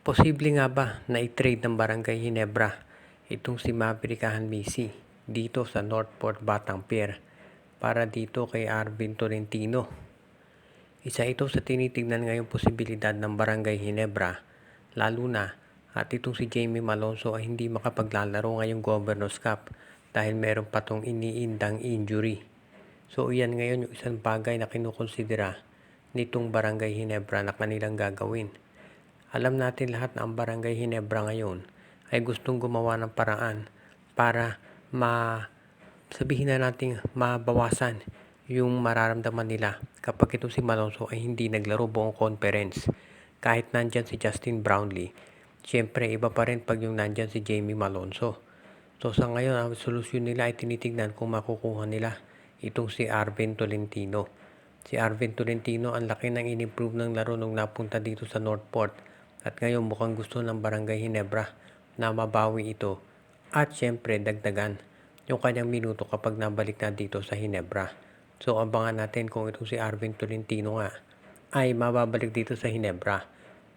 Posible nga ba na i-trade ng Barangay Ginebra itong si Maverick Misi dito sa Northport Batang Pier para dito kay Arvin Tolentino? Isa ito sa tinitignan ngayong posibilidad ng Barangay Ginebra, lalo na at itong si Jamie Malonzo ay hindi makapaglalaro ngayong Governors Cup dahil meron pa tong iniindang injury. So iyan ngayon yung isang bagay na kinukonsidera nitong Barangay Ginebra na kanilang gagawin. Alam natin lahat na ang Barangay Ginebra ngayon ay gustong gumawa ng paraan para sabihin na natin mabawasan yung mararamdaman nila kapag itong si Malonzo ay hindi naglaro buong conference. Kahit nandyan si Justin Brownlee, syempre iba pa rin pag yung nandyan si Jamie Malonzo. So sa ngayon, ang solusyon nila ay tinitignan kung makukuha nila itong si Arvin Tolentino. Si Arvin Tolentino, ang laki ng in-improve ng laro nung napunta dito sa Northport. At ngayon mukhang gusto ng Barangay Ginebra na mabawi ito. At syempre dagdagan yung kanyang minuto kapag nabalik na dito sa Ginebra. So abangan natin kung itong si Arvin Tolentino nga ay mababalik dito sa Ginebra.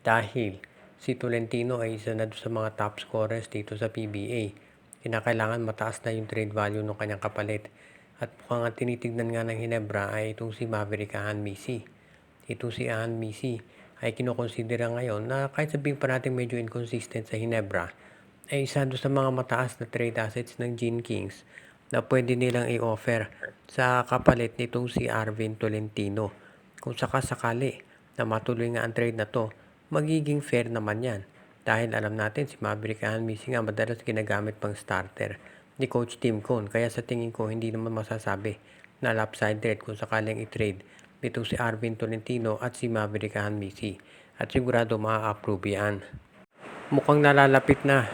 Dahil si Tolentino ay isa na sa mga top scorers dito sa PBA. Kinakailangan mataas na yung trade value ng kanyang kapalit. At mukhang ang tinitignan nga ng Ginebra ay itong si Maverick Misi. Itong si Misi ay kinokonsidera ngayon na kahit sabihin pa natin medyo inconsistent sa Ginebra, ay isa doon sa mga mataas na trade assets ng Gene Kings na pwede nilang i-offer sa kapalit nitong si Arvin Tolentino. Kung sakasakali na matuloy nga ang trade na to, magiging fair naman yan. Dahil alam natin si Maverick Misi nga madalas ginagamit pang starter ni Coach Tim Cone. Kaya sa tingin ko hindi naman masasabi na lopsided kung sakaling i-trade nitong si Arvin Tolentino at si Maverick Misi. At sigurado maa-approve yan. Mukhang nalalapit na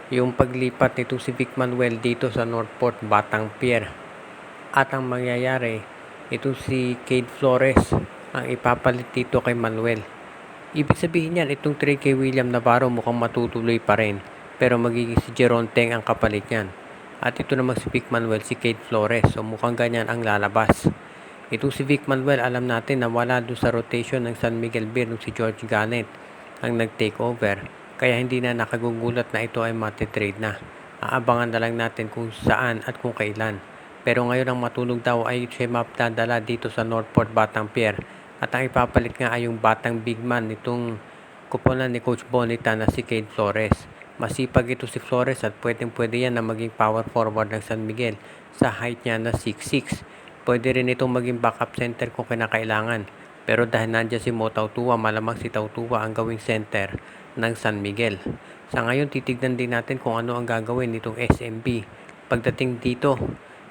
yung paglipat nitong si Vic Manuel dito sa Northport Batang Pier. At ang mangyayari, itong si Cade Flores ang ipapalit dito kay Manuel. Ibig sabihin yan, itong trade kay William Navarro mukhang matutuloy pa rin. Pero magiging si Jeron Teng ang kapalit yan. At ito naman si Vic Manuel, si Cade Flores. So mukhang ganyan ang lalabas. Itong si Vic Manuel, alam natin na wala doon sa rotation ng San Miguel Beer nung si George Gallant ang nag-take over. Kaya hindi na nakagugulat na ito ay matitrade na. Aabangan na lang natin kung saan at kung kailan. Pero ngayon ang matulog daw ay siya mapdadala dito sa Northport Batang Pier. At ang ipapalit nga ay yung batang big man nitong kuponan ni Coach Bonita na si Cade Flores. Masipag ito si Flores at pwede yan na maging power forward ng San Miguel sa height niya na 6'6". Pwede rin itong maging backup center kung kinakailangan. Pero dahil nandiyan si Mo Tautua, malamang si Tautua ang gawing center ng San Miguel. Sa ngayon, titignan din natin kung ano ang gagawin nitong SMB pagdating dito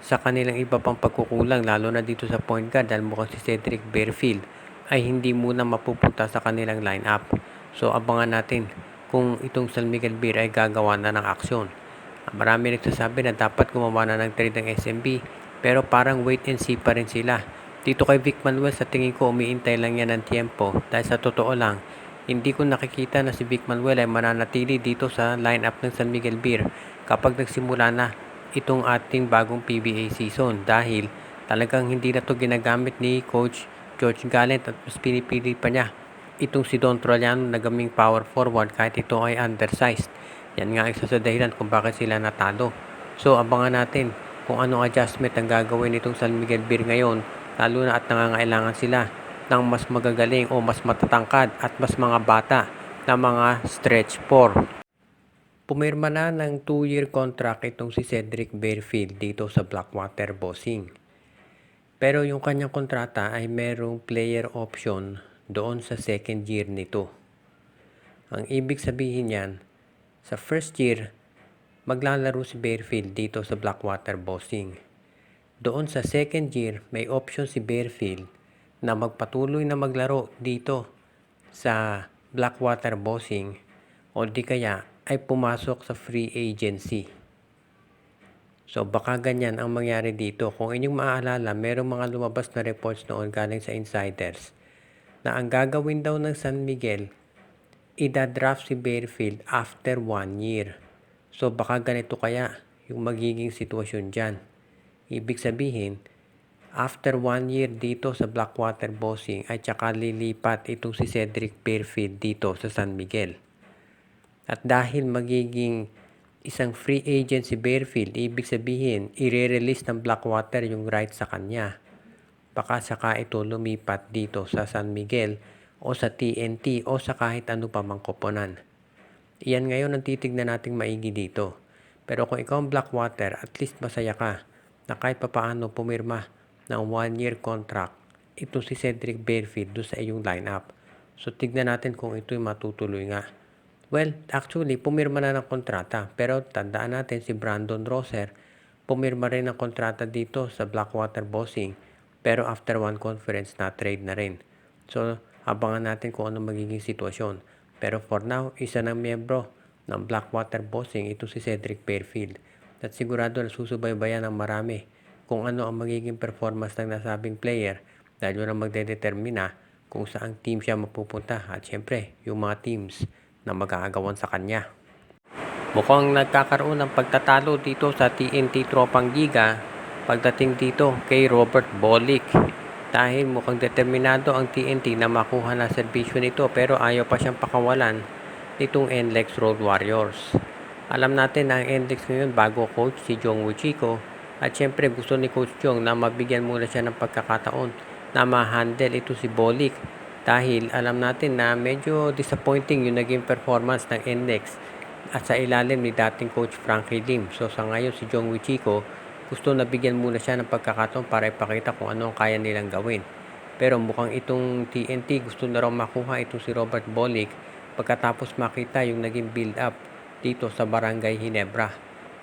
sa kanilang iba pang pagkukulang, lalo na dito sa point guard dahil mukhang si Cedric Bearfield ay hindi muna mapupunta sa kanilang lineup. So abangan natin kung itong San Miguel Beer ay gagawa na ng aksyon. Marami nagsasabi na dapat gumawa na ng trade ng SMB, pero parang wait and see pa rin sila. Dito kay Vic Manuel, sa tingin ko umiintay lang yan ng tiempo dahil sa totoo lang, hindi ko nakikita na si Vic Manuel ay mananatili dito sa lineup ng San Miguel Beer kapag nagsimula na itong ating bagong PBA season dahil talagang hindi na to ginagamit ni Coach George Gallant at mas pinipili pa niya itong si Don Troliano na gaming power forward kahit ito ay undersized. Yan nga isa sa dahilan kung bakit sila natalo. So abangan natin kung anong adjustment ang gagawin nitong San Miguel Beer ngayon, lalo na at nangangailangan sila ng mas magagaling o mas matatangkad at mas mga bata na mga stretch 4. Pumirma na ng 2-year contract itong si Cedric Bearfield dito sa Blackwater Bossing. Pero yung kanyang kontrata ay merong player option doon sa second year nito. Ang ibig sabihin yan, sa first year, maglalaro si Bearfield dito sa Blackwater Bossing. Doon sa second year, may option si Bearfield na magpatuloy na maglaro dito sa Blackwater Bossing o di kaya ay pumasok sa free agency. So baka ganyan ang mangyari dito. Kung inyong maaalala, merong mga lumabas na reports noon galing sa insiders na ang gagawin daw ng San Miguel, ida-draft si Bearfield after 1 year. So baka ganito kaya yung magiging sitwasyon dyan. Ibig sabihin, after 1 year dito sa Blackwater Bossing ay tsaka lilipat itong si Cedric Bearfield dito sa San Miguel. At dahil magiging isang free agent si Barefield, ibig sabihin, i-release ng Blackwater yung rights sa kanya. Baka saka ito lumipat dito sa San Miguel o sa TNT o sa kahit ano pa mang koponan. Iyan ngayon ang titignan nating maigi dito. Pero kung ikaw ang Blackwater, at least masaya ka na kahit papaano pumirma ng 1-year contract ito si Cedric Barefield doon sa iyong lineup. So tignan natin kung ito'y matutuloy nga. Well, actually, pumirma na ng kontrata. Pero tandaan natin si Brandon Rosser, pumirma rin ng kontrata dito sa Blackwater Bossing. Pero after one conference, na-trade na rin. So, abangan natin kung ano magiging sitwasyon. Pero for now, isa ng miyembro ng Blackwater Bossing, ito si Cedric Barefield. At sigurado na susubaybayan ng marami kung ano ang magiging performance ng nasabing player dahil yun ang magdedetermina kung saang team siya mapupunta at syempre yung mga teams na mag-aagawan sa kanya. Mukhang nagkakaroon ng pagtatalo dito sa TNT Tropang Giga pagdating dito kay Robert Bolick. Dahil mukhang determinado ang TNT na makuha na serbisyo nito pero ayaw pa siyang pakawalan nitong NLEX Road Warriors. Alam natin na ang NLEX ngayon bago coach si Jong Wichiko at syempre gusto ni Coach Jong na mabigyan muna siya ng pagkakataon na ma-handle ito si Bolick. Dahil alam natin na medyo disappointing yung naging performance ng NLEX at sa ilalim ni dating coach Frankie Lim. So sa ngayon si Jong Wichiko gusto na bigyan muna siya ng pagkakataon para ipakita kung ano ang kaya nilang gawin. Pero mukhang itong TNT gusto na raw makuha itong si Robert Bolick pagkatapos makita yung naging build up dito sa Barangay Ginebra.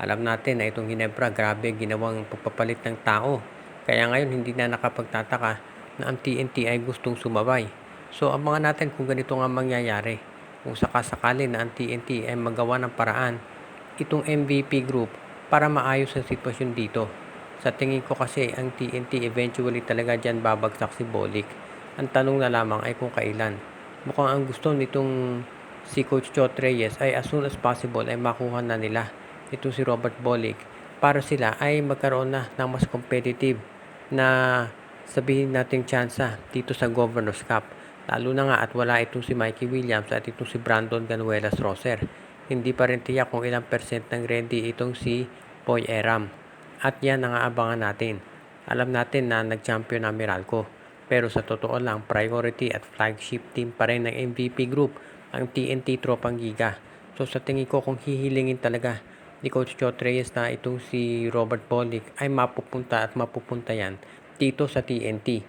Alam natin na itong Ginebra grabe ginawang pagpapalit ng tao. Kaya ngayon hindi na nakapagtataka na ang TNT ay gustong sumabay. So abangan natin kung ganito nga mangyayari. Kung sakasakali na ang TNT ay magawa ng paraan itong MVP group para maayos ang sitwasyon dito. Sa tingin ko kasi ang TNT eventually talaga dyan babagsak si Bolick. Ang tanong na lamang ay kung kailan. Mukhang ang gusto nitong si Coach Chot Reyes ay as soon as possible ay makuha na nila itong si Robert Bolick para sila ay magkaroon na ng mas competitive na sabihin nating tsansa dito sa Governor's Cup. Lalo na nga at wala itong si Mikey Williams at itong si Brandon Ganuelas Rosser. Hindi pa rin tiyak kung ilang percent ng ready itong si Boy Eram. At yan ang aabangan natin. Alam natin na nag-champion ang Meralco. Pero sa totoo lang, priority at flagship team pa rin ng MVP group ang TNT Tropang Giga. So sa tingin ko kung hihilingin talaga ni Coach Chot Reyes na itong si Robert Bolick ay mapupunta at mapupunta yan dito sa TNT.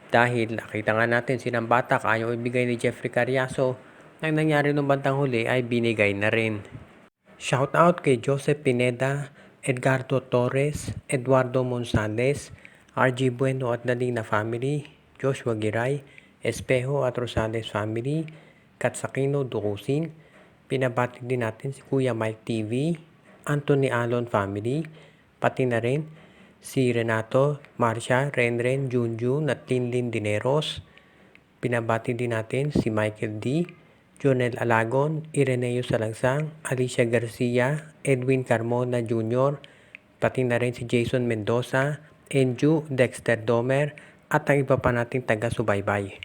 Dahil nakita nga natin silang Batak ayaw ibigay ni Jeffrey Cariaso, ang nangyari nung bandang huli ay binigay na rin. Shoutout kay Joseph Pineda, Edgardo Torres, Eduardo Monsales, RG Bueno at Dalina family, Joshua Giray, Espejo at Rosales family, Katsakino Dukusin. Pinabati din natin si Kuya Mike TV, Anthony Alon family, pati na rin si Renato, Marcia, Renren, Junjun at Linlin Dineros. Pinabati din natin si Michael D, Jonel Alagon, Ireneo Salangsang, Alicia Garcia, Edwin Carmona Jr., pati na rin si Jason Mendoza, Enju, Dexter Domer, at ang iba pa nating taga-subaybay.